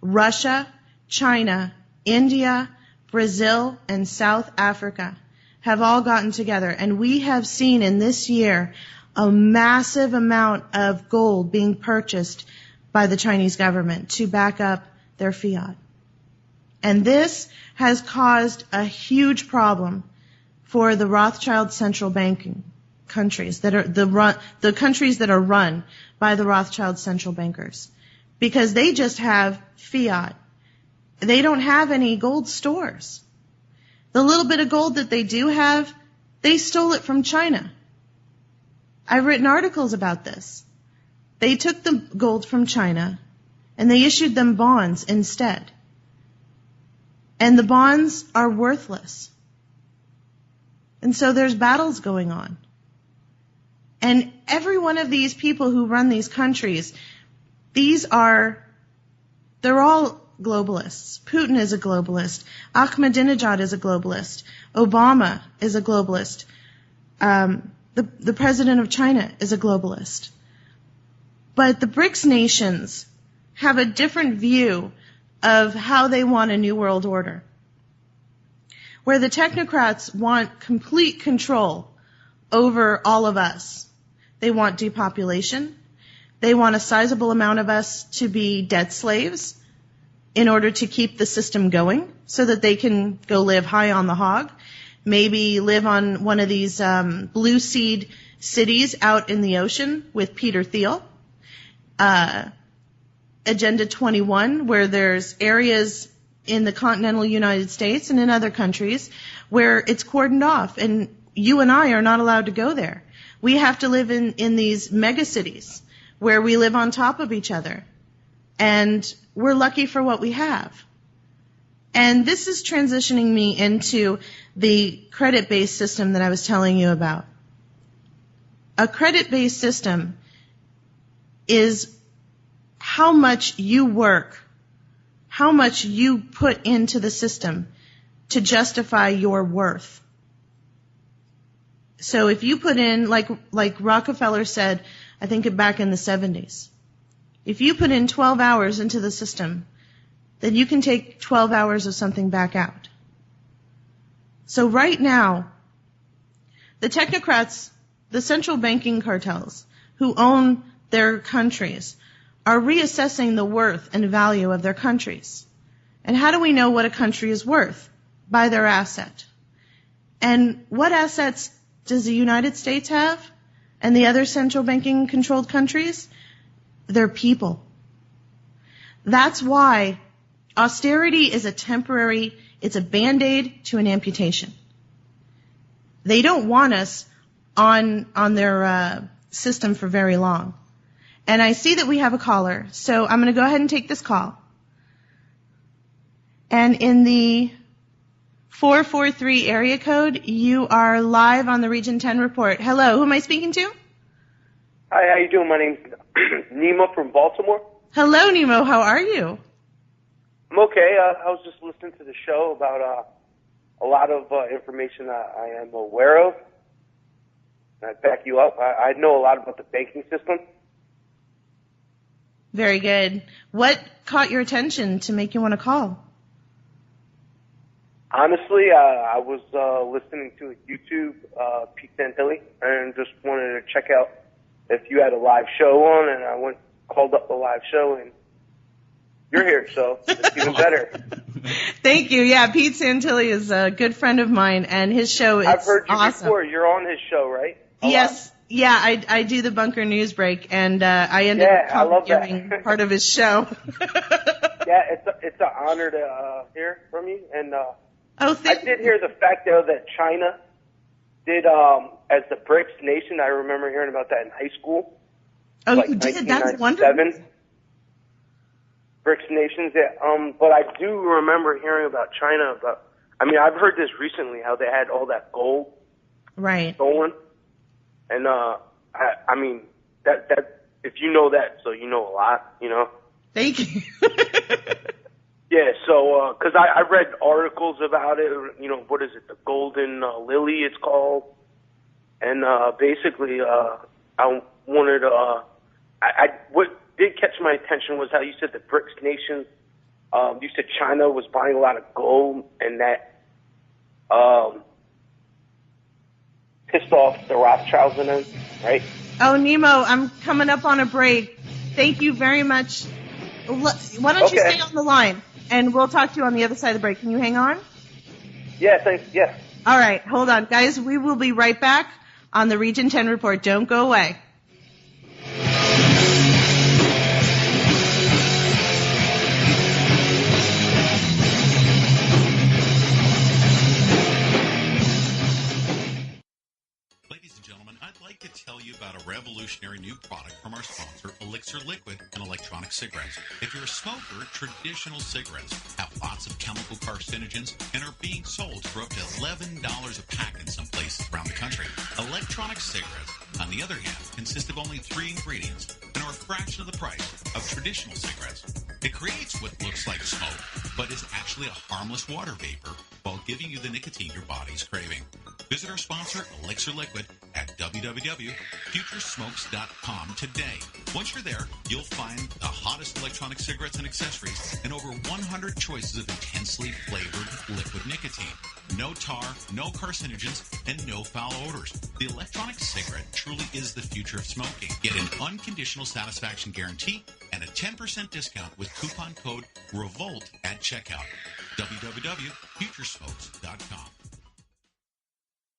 Russia, China, India, Brazil, and South Africa have all gotten together, and we have seen in this year a massive amount of gold being purchased by the Chinese government to back up their fiat. And this has caused a huge problem for the Rothschild central banking countries that are the countries that are run by the Rothschild central bankers, because they just have fiat. They don't have any gold stores. The little bit of gold that they do have, they stole it from China. I've written articles about this. They took the gold from China and they issued them bonds instead. And the bonds are worthless. And so there's battles going on. And every one of these people who run these countries, they're all globalists. Putin is a globalist. Ahmadinejad is a globalist. Obama is a globalist. The president of China is a globalist. But the BRICs nations have a different view of how they want a new world order, where the technocrats want complete control over all of us. They want depopulation. They want a sizable amount of us to be debt slaves in order to keep the system going so that they can go live high on the hog, maybe live on one of these blue seed cities out in the ocean with Peter Thiel. Agenda 21, where there's areas in the continental United States and in other countries where it's cordoned off, and you and I are not allowed to go there. We have to live in these mega cities where we live on top of each other, and we're lucky for what we have. And this is transitioning me into the credit-based system that I was telling you about. A credit-based system is how much you work, how much you put into the system to justify your worth. So if you put in, like Rockefeller said, I think back in the 70s, if you put in 12 hours into the system, then you can take 12 hours of something back out. So right now, the technocrats, the central banking cartels who own their countries, are reassessing the worth and value of their countries. And how do we know what a country is worth? By their asset. And what assets does the United States have and the other central banking controlled countries? Their people. That's why austerity is it's a Band-Aid to an amputation. They don't want us on their system for very long. And I see that we have a caller, so I'm going to go ahead and take this call. And in the 443 area code, you are live on the Region 10 report. Hello, who am I speaking to? Hi, how you doing? My name's Nemo from Baltimore. Hello, Nemo. How are you? I'm okay. I was just listening to the show about a lot of information I am aware of. And I back you up. I know a lot about the banking system. Very good. What caught your attention to make you want to call? Honestly, I was listening to a YouTube, Pete Santilli, and just wanted to check out if you had a live show on, and I called up the live show, and you're here, so it's even better. Thank you. Yeah, Pete Santilli is a good friend of mine, and his show is awesome. I've heard you before. You're on his show, right? Yes. Yeah, I do the Bunker News Break, and I ended up giving part of his show. Yeah, it's an honor to hear from you, and I did hear the fact though that China did as the BRICs nation. I remember hearing about that in high school. Oh, like you did? That's wonderful. BRICs nations, yeah. But I do remember hearing about China. I've heard this recently how they had all that gold stolen. And, that if you know that, so you know a lot, you know? Thank you. Yeah, so, cause I read articles about it, you know, what is it, the Golden Lily it's called. And basically, I wanted what did catch my attention was how you said the BRICS nations. You said China was buying a lot of gold, and that pissed off the Rothschilds and them, right? Oh, Nemo, I'm coming up on a break. Thank you very much. Why don't you stay on the line, and we'll talk to you on the other side of the break. Can you hang on? Yeah, thanks. Yeah. All right, hold on. Guys, we will be right back on the Region 10 Report. Don't go away. To tell you about a revolutionary new product from our sponsor, Elixir Liquid and Electronic Cigarettes. If you're a smoker, traditional cigarettes have lots of chemical carcinogens and are being sold for up to $11 a pack in some places around the country. Electronic cigarettes, on the other hand, consist of only 3 ingredients and are a fraction of the price of traditional cigarettes. It creates what looks like smoke, but is actually a harmless water vapor while giving you the nicotine your body's craving. Visit our sponsor, Elixir Liquid, at www.futuresmokes.com today. Once you're there, you'll find the hottest electronic cigarettes and accessories and over 100 choices of intensely flavored liquid nicotine. No tar, no carcinogens, and no foul odors. The electronic cigarette truly is the future of smoking. Get an unconditional satisfaction guarantee and a 10% discount with coupon code REVOLT at checkout. www.futuresmokes.com.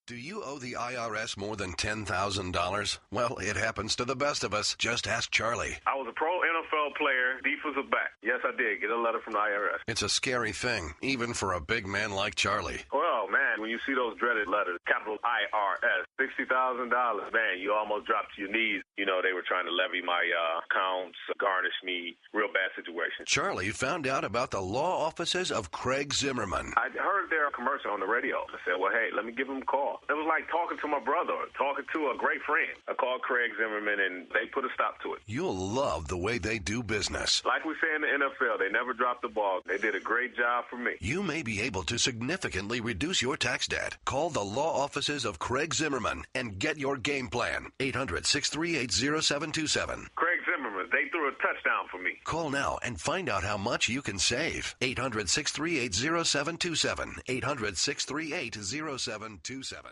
Do you owe the IRS more than $10,000? Well, it happens to the best of us. Just ask Charlie. I was a pro NFL player. Defensive are back. Yes, I did get a letter from the IRS. It's a scary thing, even for a big man like Charlie. Well, man, when you see those dreaded letters, capital IRS, $60,000, man, you almost dropped to your knees. You know, they were trying to levy my accounts, garnish me, real bad situation. Charlie found out about the law offices of Craig Zimmerman. I heard their commercial on the radio. I said, well, hey, let me give them a call. It was like talking to my brother, talking to a great friend. I called Craig Zimmerman, and they put a stop to it. You'll love the way they do business. Like we say in the NFL, they never dropped the ball. They did a great job for me. You may be able to significantly reduce your tax debt. Call the law offices of Craig Zimmerman and get your game plan. 800-638-0727. Craig Zimmerman, they threw a touchdown for me. Call now and find out how much you can save. 800-638-0727. 800-638-0727.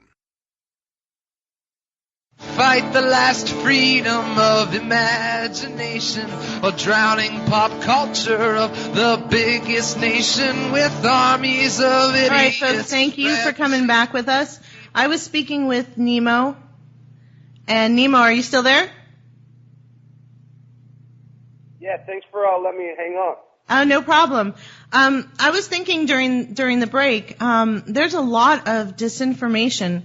Fight the last freedom of imagination, or drowning pop culture of the biggest nation with armies of idiots. All right, folks, thank you for coming back with us. I was speaking with Nemo. And Nemo, are you still there? Yeah, thanks for letting me hang on. Oh, no problem. I was thinking during the break, there's a lot of disinformation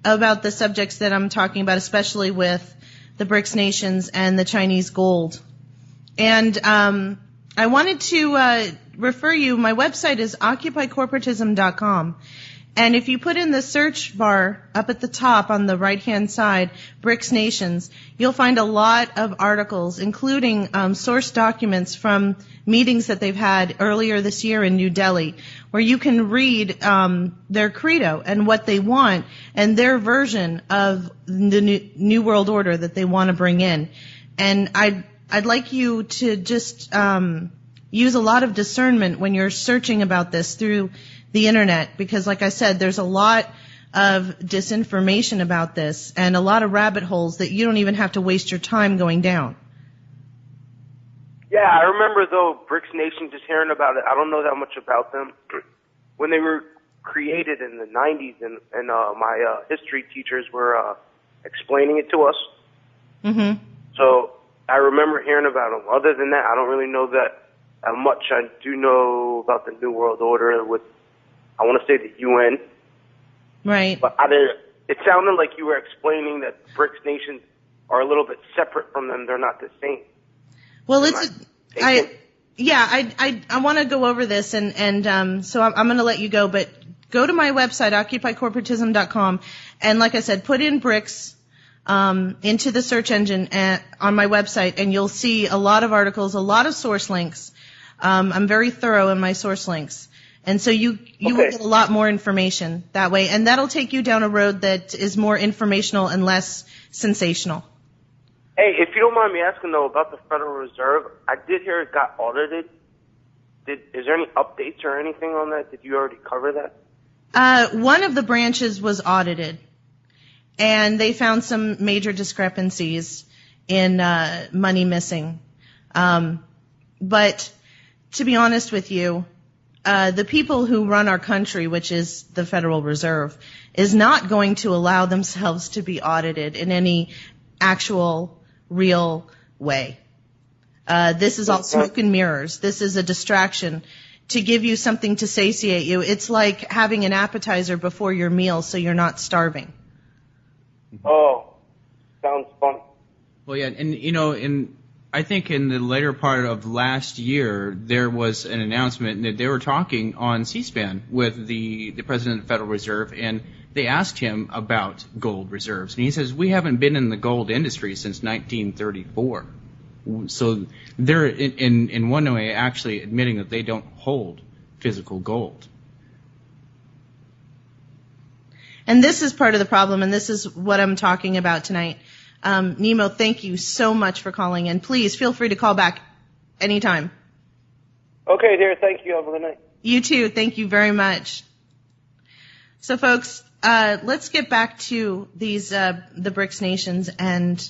about the subjects that I'm talking about, especially with the BRICS nations and the Chinese gold. And I wanted to refer you, my website is occupycorporatism.com. And if you put in the search bar up at the top on the right-hand side, BRICS nations, you'll find a lot of articles, including source documents from meetings that they've had earlier this year in New Delhi, where you can read their credo and what they want and their version of the new world order that they want to bring in. And I'd like you to just use a lot of discernment when you're searching about this through the internet, because like I said, there's a lot of disinformation about this and a lot of rabbit holes that you don't even have to waste your time going down. Yeah, I remember though BRICS Nation, just hearing about it. I don't know that much about them. When they were created in the 90s, and my history teachers were explaining it to us. Mm-hmm. So I remember hearing about them. Other than that, I don't really know that much. I do know about the New World Order with, I want to say, the UN. Right. But it sounded like you were explaining that BRICS nations are a little bit separate from them. They're not the same. Well, I want to go over this, and so I'm going to let you go, but go to my website, occupycorporatism.com, and like I said, put in BRICS into the search engine on my website, and you'll see a lot of articles, a lot of source links. I'm very thorough in my source links. And so you will get a lot more information that way, and that'll take you down a road that is more informational and less sensational. Hey, if you don't mind me asking, though, about the Federal Reserve, I did hear it got audited. Is there any updates or anything on that? Did you already cover that? One of the branches was audited, and they found some major discrepancies in money missing. But to be honest with you, the people who run our country, which is the Federal Reserve, is not going to allow themselves to be audited in any actual, real way. This is all smoke and mirrors. This is a distraction to give you something to satiate you. It's like having an appetizer before your meal so you're not starving. Oh, sounds fun. Well, yeah, and I think in the later part of last year, there was an announcement that they were talking on C-SPAN with the president of the Federal Reserve, and they asked him about gold reserves. And he says, we haven't been in the gold industry since 1934. So they're, in one way, actually admitting that they don't hold physical gold. And this is part of the problem, and this is what I'm talking about tonight. Nemo, thank you so much for calling in. Please feel free to call back anytime. Okay, dear. Thank you. Have a good night. You too. Thank you very much. So, folks, let's get back to these the BRICS nations and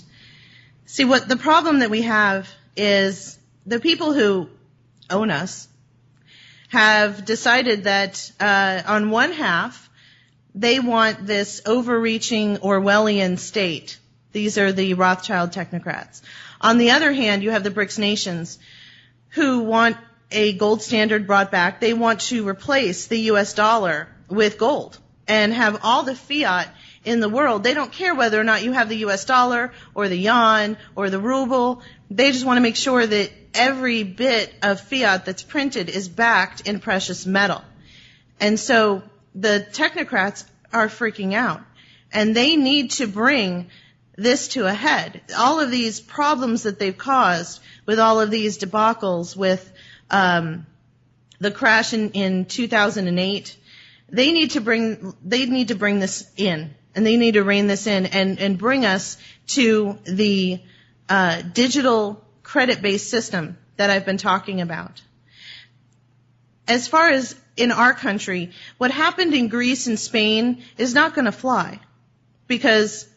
see what the problem that we have is. The people who own us have decided that on one half they want this overreaching Orwellian state. These are the Rothschild Technocrats. On the other hand, you have the BRICS nations who want a gold standard brought back. They want to replace the U.S. dollar with gold and have all the fiat in the world. They don't care whether or not you have the U.S. dollar or the yuan or the ruble. They just want to make sure that every bit of fiat that's printed is backed in precious metal. And so the technocrats are freaking out, and they need to bring this to a head. All of these problems that they've caused with all of these debacles with the crash in 2008, they need to bring this in, and they need to rein this in and bring us to the digital credit-based system that I've been talking about. As far as in our country, what happened in Greece and Spain is not going to fly, because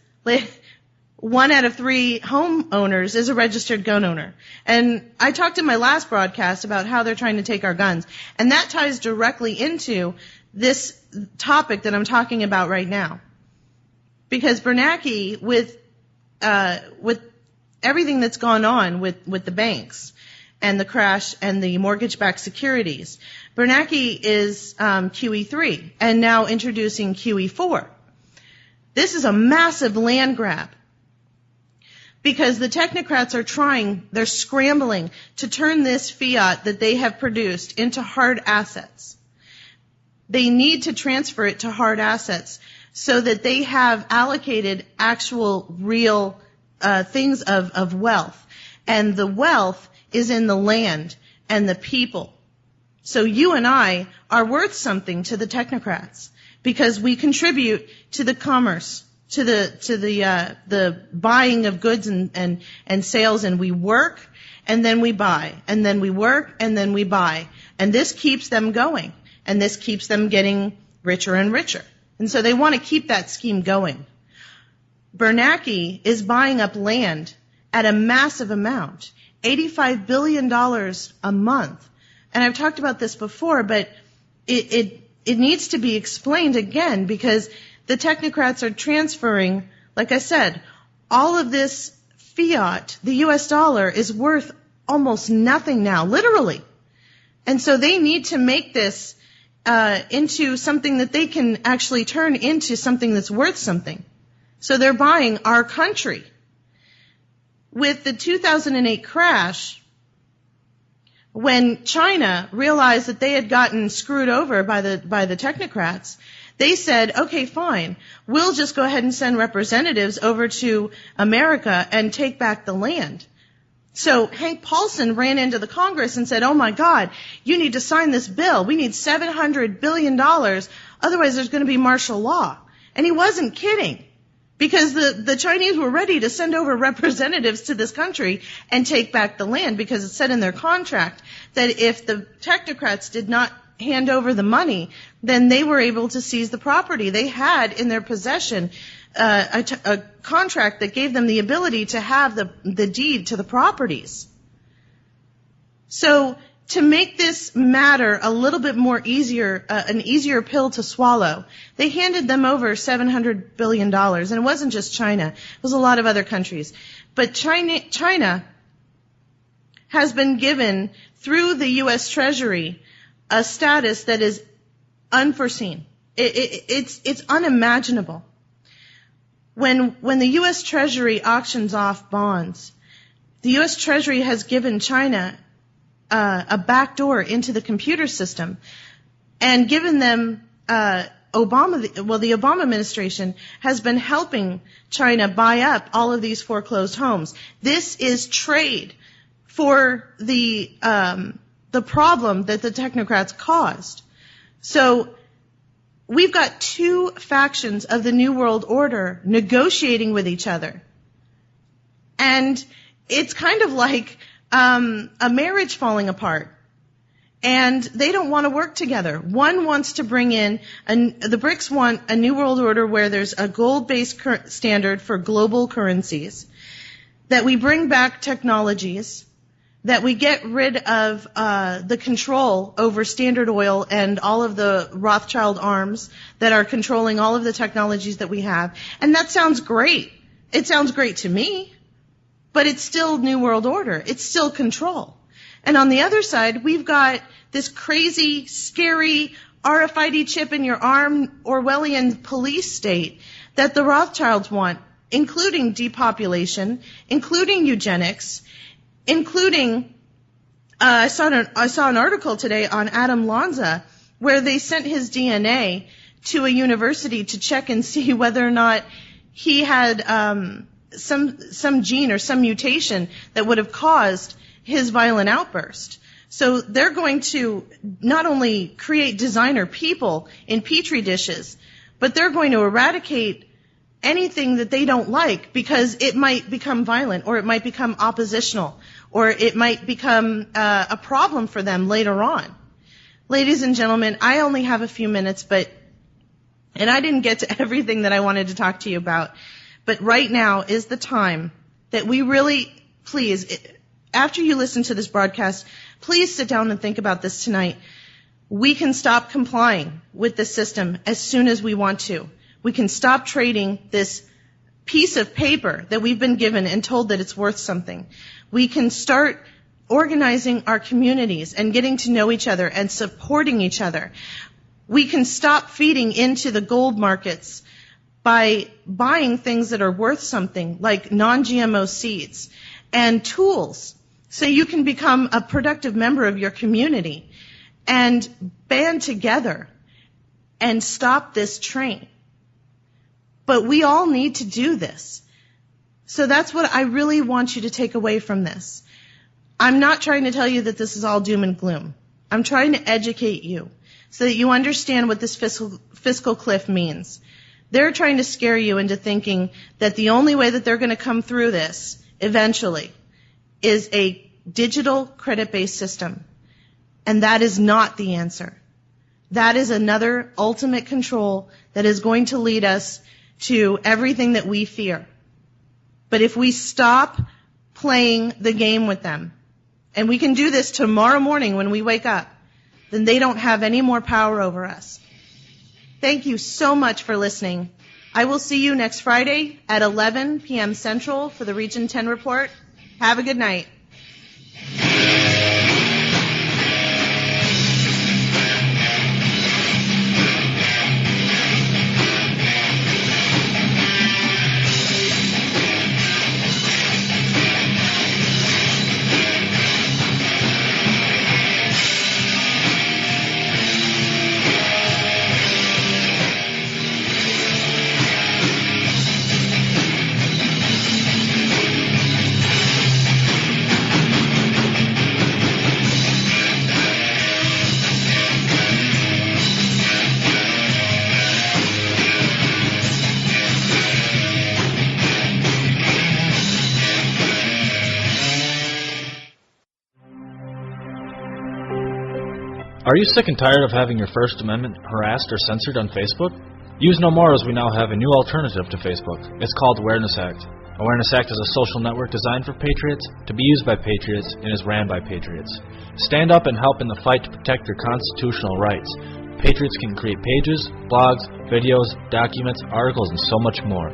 1 out of 3 homeowners is a registered gun owner. And I talked in my last broadcast about how they're trying to take our guns. And that ties directly into this topic that I'm talking about right now. Because Bernanke, with everything that's gone on with the banks and the crash and the mortgage-backed securities, Bernanke is QE3 and now introducing QE4. This is a massive land grab, because the technocrats they're scrambling to turn this fiat that they have produced into hard assets. They need to transfer it to hard assets so that they have allocated actual real things of wealth. And the wealth is in the land and the people. So you and I are worth something to the technocrats because we contribute to the commerce, to the buying of goods and sales, and we work and then we buy, and then we work and then we buy. And this keeps them going, and this keeps them getting richer and richer. And so they want to keep that scheme going. Bernanke is buying up land at a massive amount, $85 billion a month. And I've talked about this before, but it needs to be explained again, because the technocrats are transferring, like I said, all of this fiat. The U.S. dollar is worth almost nothing now, literally. And so they need to make this into something that they can actually turn into something that's worth something. So they're buying our country. With the 2008 crash, when China realized that they had gotten screwed over by the technocrats, they said, okay, fine, we'll just go ahead and send representatives over to America and take back the land. So Hank Paulson ran into the Congress and said, oh my God, you need to sign this bill. We need $700 billion. Otherwise there's going to be martial law. And he wasn't kidding, because the Chinese were ready to send over representatives to this country and take back the land, because it said in their contract that if the technocrats did not hand over the money, then they were able to seize the property. They had in their possession a contract that gave them the ability to have the deed to the properties. So to make this matter a little bit more easier, an easier pill to swallow, they handed them over $700 billion. And it wasn't just China. It was a lot of other countries. But China has been given, through the U.S. Treasury, a status that is unforeseen. It's unimaginable. When the U.S. Treasury auctions off bonds, the U.S. Treasury has given China a backdoor into the computer system, and given them the Obama administration has been helping China buy up all of these foreclosed homes. This is trade for the problem that the technocrats caused. So we've got two factions of the New World Order negotiating with each other. And it's kind of like a marriage falling apart. And they don't want to work together. One wants to bring in, the BRICs want a New World Order where there's a gold-based standard for global currencies, that we bring back technologies, that we get rid of the control over Standard Oil and all of the Rothschild arms that are controlling all of the technologies that we have. And that sounds great. It sounds great to me, but it's still New World Order. It's still control. And on the other side, we've got this crazy, scary RFID chip in your arm, Orwellian police state that the Rothschilds want, including depopulation, including eugenics, including, I saw an article today on Adam Lanza where they sent his DNA to a university to check and see whether or not he had some gene or some mutation that would have caused his violent outburst. So they're going to not only create designer people in petri dishes, but they're going to eradicate anything that they don't like, because it might become violent, or it might become oppositional, or it might become a problem for them later on. Ladies and gentlemen, I only have a few minutes, and I didn't get to everything that I wanted to talk to you about, but right now is the time that we really, please, after you listen to this broadcast, please sit down and think about this tonight. We can stop complying with the system as soon as we want to. We can stop trading this piece of paper that we've been given and told that it's worth something. We can start organizing our communities and getting to know each other and supporting each other. We can stop feeding into the gold markets by buying things that are worth something, like non-GMO seeds and tools, so you can become a productive member of your community and band together and stop this train. But we all need to do this. So that's what I really want you to take away from this. I'm not trying to tell you that this is all doom and gloom. I'm trying to educate you so that you understand what this fiscal cliff means. They're trying to scare you into thinking that the only way that they're going to come through this eventually is a digital credit-based system. And that is not the answer. That is another ultimate control that is going to lead us to everything that we fear. But if we stop playing the game with them, and we can do this tomorrow morning when we wake up, then they don't have any more power over us. Thank you so much for listening. I will see you next Friday at 11 p.m. Central for the Region 10 report. Have a good night. Are you sick and tired of having your First Amendment harassed or censored on Facebook? Use no more, as we now have a new alternative to Facebook. It's called Awareness Act. Awareness Act is a social network designed for patriots, to be used by patriots, and is ran by patriots. Stand up and help in the fight to protect your constitutional rights. Patriots can create pages, blogs, videos, documents, articles, and so much more.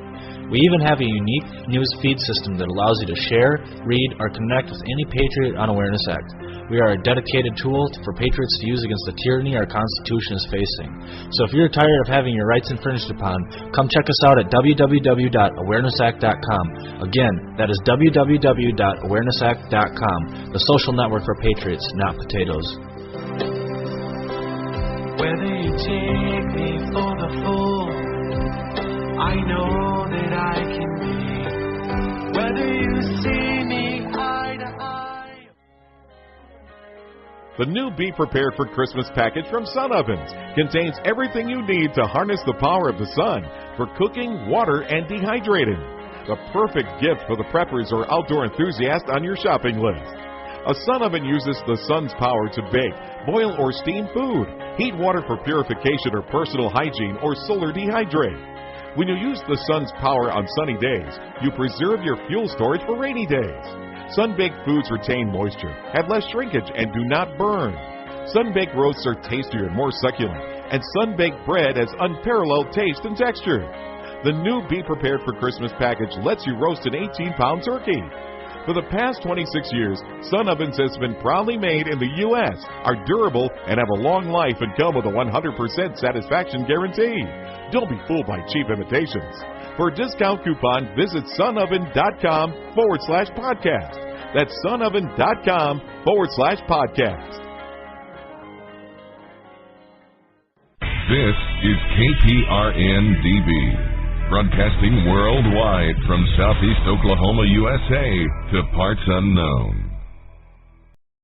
We even have a unique news feed system that allows you to share, read, or connect with any patriot on Awareness Act. We are a dedicated tool for patriots to use against the tyranny our Constitution is facing. So if you're tired of having your rights infringed upon, come check us out at www.awarenessact.com. Again, that is www.awarenessact.com, the social network for patriots, not potatoes. Whether you take me for the fool, I know that I can be. Whether you see me eye to eye. The new Be Prepared for Christmas package from Sun Ovens contains everything you need to harness the power of the sun for cooking, water, and dehydrating. The perfect gift for the preppers or outdoor enthusiast on your shopping list. A sun oven uses the sun's power to bake, boil, or steam food, heat water for purification or personal hygiene, or solar dehydrate. When you use the sun's power on sunny days, you preserve your fuel storage for rainy days. Sun-baked foods retain moisture, have less shrinkage, and do not burn. Sun-baked roasts are tastier and more succulent, and sun-baked bread has unparalleled taste and texture. The new Be Prepared for Christmas package lets you roast an 18-pound turkey. For the past 26 years, Sun Ovens has been proudly made in the U.S., are durable, and have a long life and come with a 100% satisfaction guarantee. Don't be fooled by cheap imitations. For a discount coupon, visit sunoven.com/podcast. That's sunoven.com/podcast. This is KPRN-DB, broadcasting worldwide from Southeast Oklahoma, USA to parts unknown.